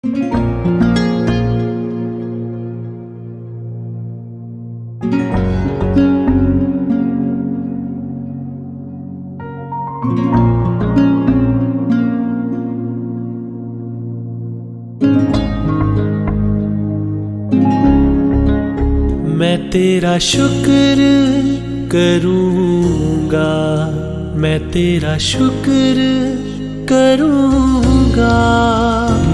मैं तेरा शुक्र करूँगा, मैं तेरा शुक्र करूँगा,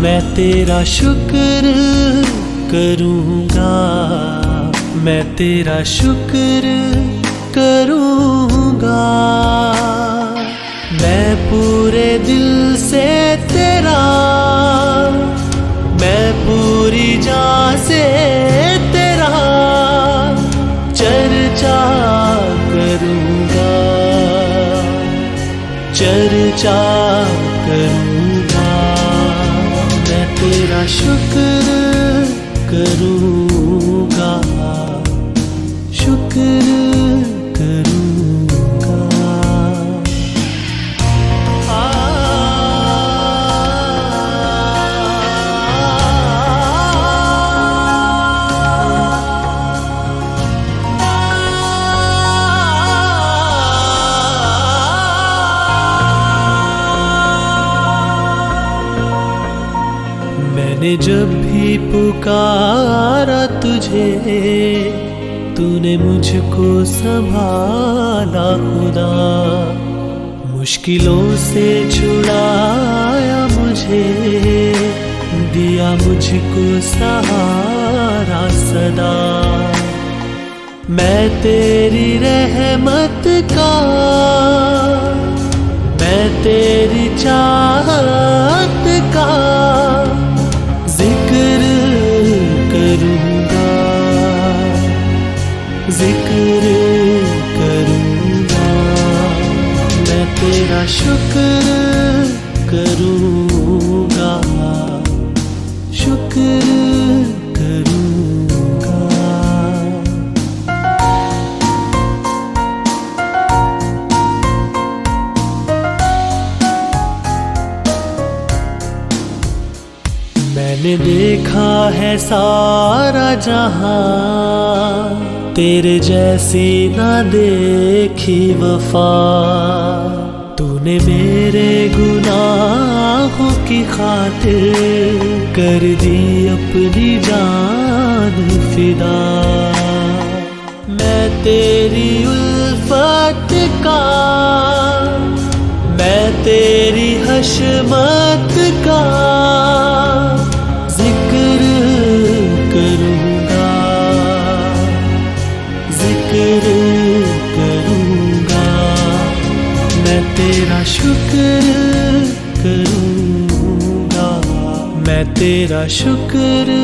मैं तेरा शुक्र करूँगा, मैं तेरा शुक्र करूँगा। मैं पूरे दिल से तेरा, मैं पूरी जान से तेरा चर्चा करूँगा, चर्चा करूँगा। मैं तेरा शुक्र करूँगा, शुक्र करूँगा। मैंने जब भी पुकारा तुझे, तूने मुझको संभाला खुदा। मुश्किलों से छुड़ाया मुझे, दिया मुझको सहारा सदा। मैं तेरी रहमत का, मैं तेरी चाहत का जिक्र करूँगा, जिक्र करूँगा। मैं तेरा शुक्र करूँगा, शुक्र करूँगा। मैंने देखा है सारा जहां, तेरे जैसी ना देखी वफा। तूने मेरे गुनाहों की खातिर कर दी अपनी जान फिदा। मैं तेरी उल्फत का, मैं तेरी हशमत का जिक्र करूँगा, जिक्र करूँगा। मैं तेरा शुक्र करूँगा, मैं तेरा शुक्र